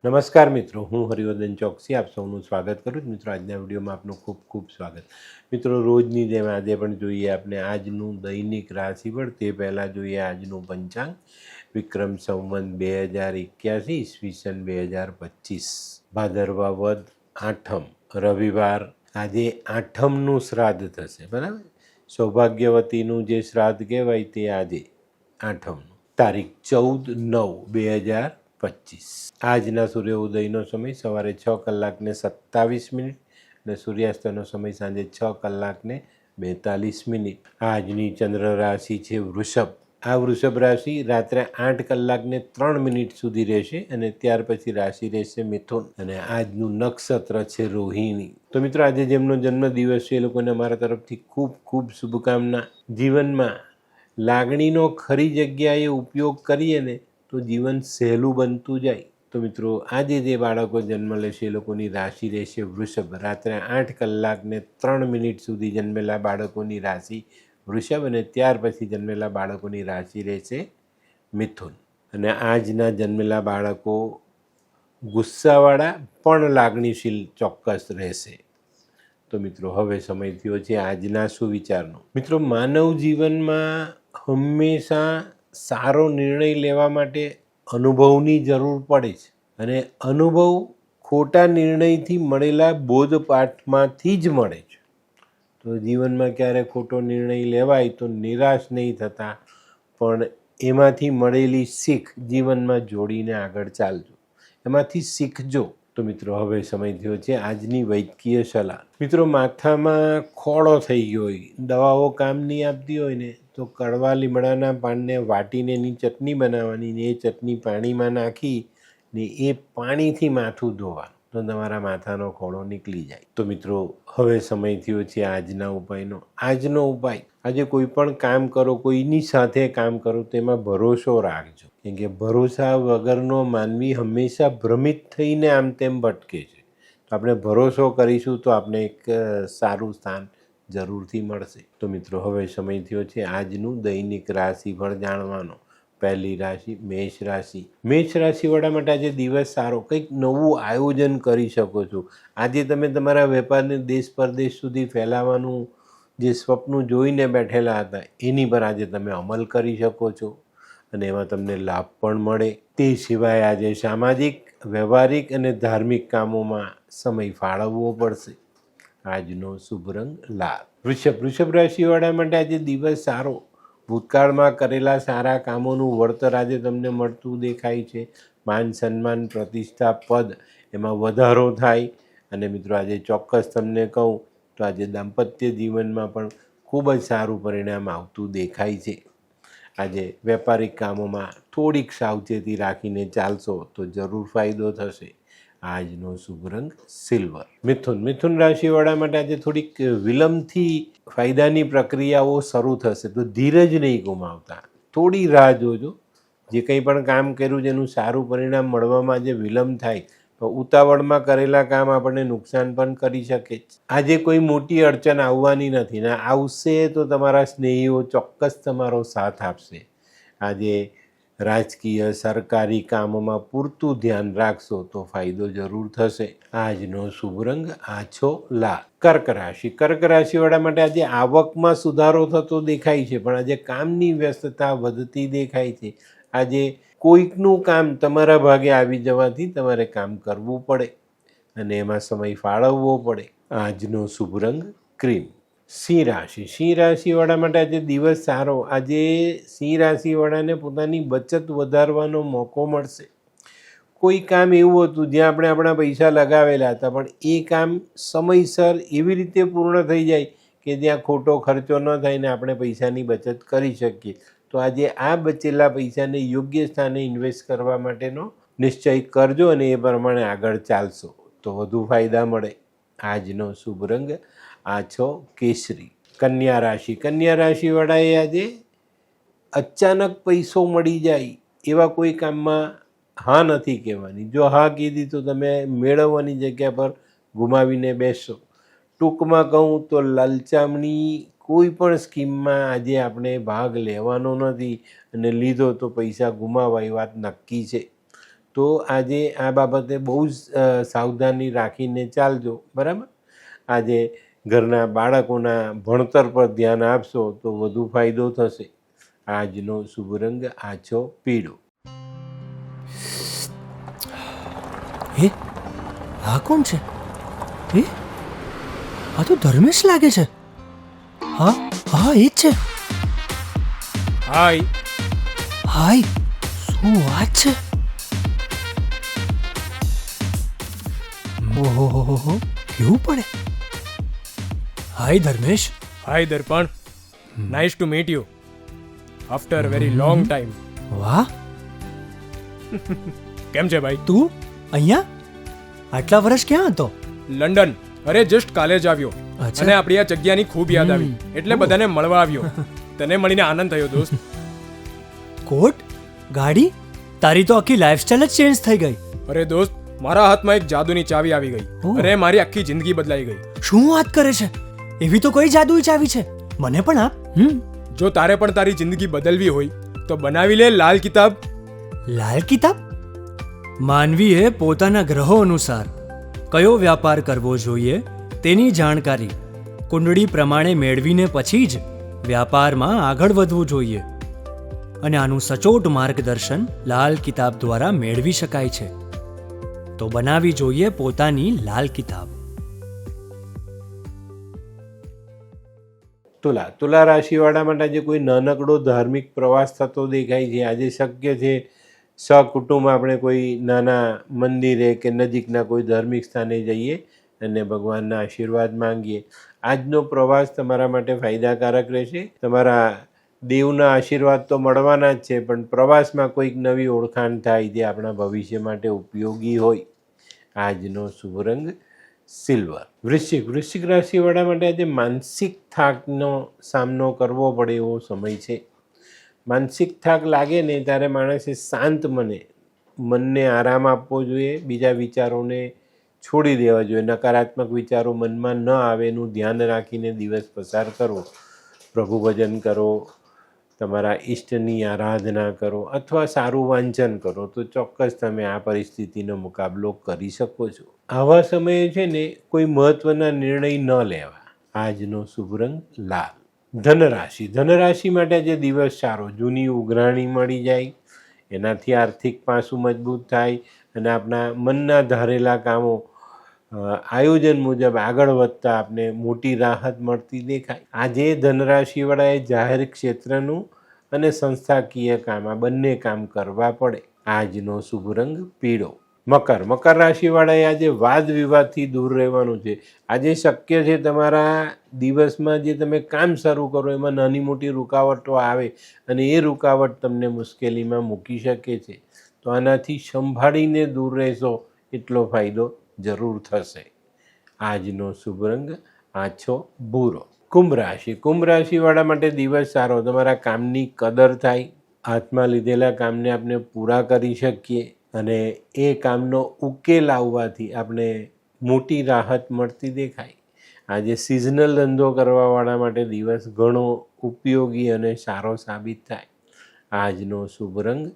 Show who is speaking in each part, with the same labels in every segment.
Speaker 1: નમસ્કાર મિત્રો, હું હરિવર્ધન ચોકસી આપ સૌનું સ્વાગત કરું છું. મિત્રો, આજના વિડીયોમાં આપનું ખૂબ ખૂબ સ્વાગત. મિત્રો, રોજની જેમ આજે પણ જોઈએ આપણે આજનું દૈનિક રાશિફળ. તે પહેલાં જોઈએ આજનું પંચાંગ. વિક્રમ સંવત 2081 ઈસવીસન 2025 ભાદરવા વદ આઠમ રવિવાર. આજે આઠમનું શ્રાદ્ધ થશે, બરાબર. સૌભાગ્યવતીનું જે શ્રાદ્ધ કહેવાય તે આજે આઠમનું. તારીખ 14/9/2025. આજના સૂર્ય ઉદયનો સમય સવારે 6:27 અને સૂર્યાસ્તનો સમય સાંજે 6:42. આજની ચંદ્ર રાશિ છે વૃષભ. આ વૃષભ રાશિ રાત્રે 8:03 સુધી રહેશે અને ત્યાર પછી રાશિ રહેશે મિથુન. અને આજનું નક્ષત્ર છે રોહિણી. તો મિત્રો, આજે જેમનો જન્મદિવસ છે એ લોકોને અમારા તરફથી ખૂબ ખૂબ શુભકામના. જીવનમાં લાગણીનો ખરી જગ્યાએ ઉપયોગ કરીએ ને તો જીવન સહેલું બનતું જાય. તો મિત્રો, આજે જે બાળકો જન્મ લેશે એ લોકોની રાશિ રહેશે વૃષભ. રાત્રે 8:03 સુધી જન્મેલા બાળકોની રાશિ વૃષભ અને ત્યાર પછી જન્મેલા બાળકોની રાશિ રહેશે મિથુન. અને આજના જન્મેલા બાળકો ગુસ્સાવાળા પણ લાગણીશીલ ચોક્કસ રહેશે. તો મિત્રો, હવે સમય થયો છે આજના સુવિચારનો. મિત્રો, માનવ જીવનમાં હંમેશા સારો નિર્ણય લેવા માટે અનુભવની જરૂર પડે છે અને અનુભવ ખોટા નિર્ણયથી મળેલા બોધપાઠમાંથી જ મળે છે. તો જીવનમાં ક્યારે ખોટો નિર્ણય લેવાય તો નિરાશ નહીં થતા, પણ એમાંથી મળેલી શીખ જીવનમાં જોડીને આગળ ચાલજો, એમાંથી શીખજો. તો મિત્રો, હવે સમય થયો છે આજની વૈદ્યકીય સલાહ. મિત્રો, માથામાં ખોળો થઈ ગયો હોય, દવાઓ કામ નહીં આપતી હોય ને તો કડવા લીમડાના પાનને વાટીને એની ચટણી બનાવવાની ને એ ચટણી પાણીમાં નાખી ને એ પાણીથી માથું ધોવાનું તો તમારા માથાનો ખોળો નીકળી જાય. તો મિત્રો, હવે સમય થયો છે આજના ઉપાયનો. આજનો ઉપાય, આજે કોઈ પણ કામ કરો, કોઈની સાથે કામ કરો તેમાં ભરોસો રાખજો. કેમ કે ભરોસા વગરનો માનવી હંમેશા ભ્રમિત થઈને આમ તેમ ભટકે છે. તો આપણે ભરોસો કરીશું તો આપણે એક સારું સ્થાન જરૂરથી મળશે. તો મિત્રો, હવે સમય થયો છે આજનું દૈનિક રાશિફળ જાણવાનો. પહેલી રાશિ મેષ રાશિ. મેષ રાશિવાળા માટે આજે દિવસ સારો. કંઈક નવું આયોજન કરી શકો છો. આજે તમે તમારા વેપારને દેશ પરદેશ સુધી ફેલાવવાનું જે સ્વપ્ન જોઈને બેઠેલા હતા એની પર આજે તમે અમલ કરી શકો છો અને એમાં તમને લાભ પણ મળે. તે સિવાય આજે સામાજિક, વ્યવહારિક અને ધાર્મિક કામોમાં સમય ફાળવવો પડશે. આજનો શુભ રંગ લાલ. વૃષભ રાશિવાળા માટે આજે દિવસ સારો. ભૂતકાળમાં કરેલા સારા કામોનું વળતર આજે તમને મળતું દેખાય છે. માન સન્માન, પ્રતિષ્ઠા, પદ એમાં વધારો થાય. અને મિત્રો, આજે ચોક્કસ તમને કહું તો આજે દાંપત્ય જીવનમાં પણ ખૂબ જ સારું પરિણામ આવતું દેખાય છે. આજે વેપારિક કામોમાં થોડીક સાવચેતી રાખીને ચાલશો તો જરૂર ફાયદો થશે. આજનો શુભ રંગ સિલ્વર. મિથુન રાશિવાળા માટે આજે થોડીક વિલંબથી ફાયદાની પ્રક્રિયાઓ શરૂ થશે, તો ધીરજ નહીં ગુમાવતા, થોડી રાહ જોજો. જે કંઈ પણ કામ કર્યું છે એનું સારું પરિણામ મળવામાં આજે વિલંબ થાય તો ઉતાવળમાં કરેલા કામ આપણને નુકસાન પણ કરી શકે. આજે કોઈ મોટી અડચણ આવવાની નથી ને આવશે તો તમારા સ્નેહીઓ ચોક્કસ તમારો સાથ આપશે. આજે રાજકીય, સરકારી કામોમાં પૂરતું ધ્યાન રાખશો તો ફાયદો જરૂર થશે. આજનો શુભ રંગ આછો લાલ. કર્ક રાશિવાળા માટે આજે આવકમાં સુધારો થતો દેખાય છે, પણ આજે કામની વ્યસ્તતા વધતી દેખાય છે. આજે કોઈકનું કામ તમારા ભાગે આવી જવાથી તમારે કામ કરવું પડે અને એમાં સમય ફાળવવો પડે. આજનો શુભ રંગ ક્રીમ. સિંહ રાશિવાળા માટે આજે દિવસ સારો. આજે સિંહ રાશિવાળાને પોતાની બચત વધારવાનો મોકો મળશે. કોઈ કામ એવું હતું જ્યાં આપણે આપણા પૈસા લગાવેલા હતા પણ એ કામ સમયસર એવી રીતે પૂર્ણ થઈ જાય કે જ્યાં ખોટો ખર્ચો ન થાય ને આપણે પૈસાની બચત કરી શકીએ. તો આજે આ બચેલા પૈસાને યોગ્ય સ્થાને ઇન્વેસ્ટ કરવા માટેનો નિશ્ચય કરજો અને એ પ્રમાણે આગળ ચાલશો તો વધુ ફાયદા મળે. આજનો શુભ રંગ આછો કેસરી. કન્યા રાશિવાળાએ આજે અચાનક પૈસો મળી જાય એવા કોઈ કામમાં હા નથી કહેવાની. જો હા કીધી તો તમે મેળવવાની જગ્યા પર ગુમાવીને બેસશો. ટૂંકમાં કહું તો લલચામણી કોઈ પણ સ્કીમમાં આજે આપણે ભાગ લેવાનો નથી અને લીધો તો પૈસા ગુમાવવા એ વાત નક્કી છે. તો આજે આ બાબતે બહુ જ સાવધાની રાખીને ચાલજો, બરાબર. આજે ઘરના બાળકોના ભણતર પર ધ્યાન આપશો તો વધુ ફાયદો થશે. આજનો શુભ રંગ આછો પીળો.
Speaker 2: હે, આ કોણ છે? હે, આ તો ધર્મેશ લાગે છે. હા હા, એ જ છે.
Speaker 3: હાય.
Speaker 2: હાય, શું વાત છે? ઓહો, કેવું પડે? Hi Dharmesh.
Speaker 3: Hi Darpan. Nice to meet you after very long time.
Speaker 2: વાહ,
Speaker 3: કેમ છે ભાઈ?
Speaker 2: તું અહીંયા આટલા વર્ષ ક્યાં હતો?
Speaker 3: લંડન. અરે જસ્ટ કાલે જ આવ્યો
Speaker 2: અચ્છા.
Speaker 3: અને આપણી આ જગ્યાની ખૂબ યાદ આવી એટલે બધાને મળવા આવ્યો. તને મળીને આનંદ થયો દોસ્ત.
Speaker 2: કોટ, ગાડી, તારી તો આખી લાઈફસ્ટાઈલ જ ચેન્જ થઈ ગઈ.
Speaker 3: અરે દોસ્ત, મારા હાથમાં એક જાદુની ચાવી આવી ગઈ
Speaker 2: ઓહ.
Speaker 3: અને મારી આખી જિંદગી બદલાઈ ગઈ.
Speaker 2: શું વાત કરે છે? એવી તો કોઈ જાદુઈ ચાવી છે, મને પણ આપ.
Speaker 3: જો તારે પણ તારી જિંદગી બદલવી હોય તો બનાવી લે લાલ કિતાબ.
Speaker 2: લાલ કિતાબ? માનવીએ પોતાના ગ્રહો અનુસાર કયો વ્યાપાર કરવો જોઈએ તેની જાણકારી કુંડળી પ્રમાણે મેળવીને પછી જ વ્યાપારમાં આગળ વધવું જોઈએ. અને આનું સચોટ માર્ગદર્શન લાલ કિતાબ દ્વારા મેળવી શકાય છે. તો બનાવી જોઈએ પોતાની લાલ કિતાબ.
Speaker 1: તુલા રાશિવાળા માટે આજે કોઈ નાનકડો ધાર્મિક પ્રવાસ થતો દેખાય છે. આજે શક્ય છે સકુટુંબ આપણે કોઈ નાના મંદિરે કે નજીકના કોઈ ધાર્મિક સ્થાને જઈએ અને ભગવાનના આશીર્વાદ માંગીએ. આજનો પ્રવાસ તમારા માટે ફાયદાકારક રહેશે. તમારા દેવના આશીર્વાદ તો મળવાના જ છે, પણ પ્રવાસમાં કોઈક નવી ઓળખાણ થાય જે આપણા ભવિષ્ય માટે ઉપયોગી હોય. આજનો શુભ રંગ સિલ્વર. વૃશ્ચિક રાશિવાળા માટે આજે માનસિક થાકનો સામનો કરવો પડે એવો સમય છે. માનસિક થાક લાગે ને ત્યારે માણસે શાંત મનને આરામ આપવો જોઈએ. બીજા વિચારોને છોડી દેવા જોઈએ. નકારાત્મક વિચારો મનમાં ન આવે એનું ધ્યાન રાખીને દિવસ પસાર કરો. પ્રભુ ભજન કરો, તમારા ઈષ્ટની આરાધના કરો અથવા સારું વાંચન કરો તો ચોક્કસ તમે આ પરિસ્થિતિનો મુકાબલો કરી શકો છો. આવા સમયે છે ને કોઈ મહત્ત્વના નિર્ણય ન લેવા. આજનો શુભ રંગ લાલ. ધનરાશિ માટે આજે દિવસ સારો. જૂની ઉઘરાણી મળી જાય, એનાથી આર્થિક પાસું મજબૂત થાય અને આપણા મનના ધારેલા કામો આયોજન મુજબ આગળ વધતા આપને મોટી રાહત મળતી દેખાય. આજે ધનરાશિવાળાએ જાહેર ક્ષેત્રનું અને સંસ્થાકીય કામ આ બંને કામ કરવા પડે. આજનો શુભ રંગ પીળો. મકર રાશિવાળાએ આજે વાદ વિવાદથી દૂર રહેવાનું છે. આજે શક્ય છે તમારા દિવસમાં જે તમે કામ શરૂ કરો એમાં નાની મોટી રૂકાવટો આવે અને એ રૂકાવટ તમને મુશ્કેલીમાં મૂકી શકે છે. તો આનાથી સંભાળીને દૂર રહેશો એટલો ફાયદો જરૂર થશે. આજનો શુભ રંગ આછો ભૂરો. કુંભ રાશિવાળા માટે દિવસ સારો. તમારા કામની કદર થાય, હાથમાં લીધેલા કામને આપણે પૂરા કરી શકીએ અને એ કામનો ઉકેલ આવવાથી આપણે મોટી રાહત મળતી દેખાય. આજે સિઝનલ ધંધો કરવાવાળા માટે દિવસ ઘણો ઉપયોગી અને સારો સાબિત થાય. આજનો શુભ રંગ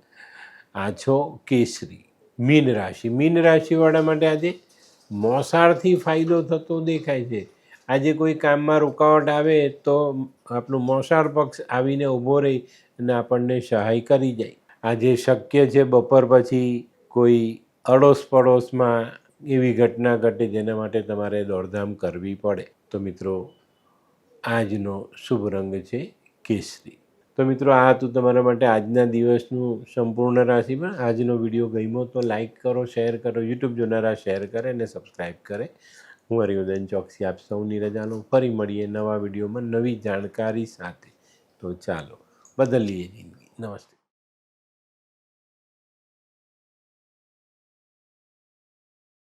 Speaker 1: આછો કેસરી. મીન રાશિવાળા માટે આજે મોસાળથી ફાયદો થતો દેખાય છે. આજે કોઈ કામમાં રૂકાવટ આવે તો આપણું મોસાળ પક્ષ આવીને ઊભો રહી અને આપણને સહાય કરી જાય. આજે શક્ય છે બપોર પછી કોઈ અડોશ પડોશમાં એવી ઘટના ઘટે જેના માટે તમારે દોડધામ કરવી પડે. તો મિત્રો આજનો શુભ રંગ છે કેસરી. તો મિત્રો આ હતું તમારા માટે આજના દિવસનું સંપૂર્ણ રાશિમાં. આજનો વિડીયો ગમ્યો તો લાઈક કરો, શેર કરો, યુટ્યુબ જોનારા શેર કરે અને સબસ્ક્રાઈબ કરે. હું હરિવર્ધન ચોકસી આપ સૌની રજાનો. ફરી મળીએ નવા વિડીયોમાં નવી જાણકારી સાથે. તો ચાલો બદલીએ જિંદગી. નમસ્તે.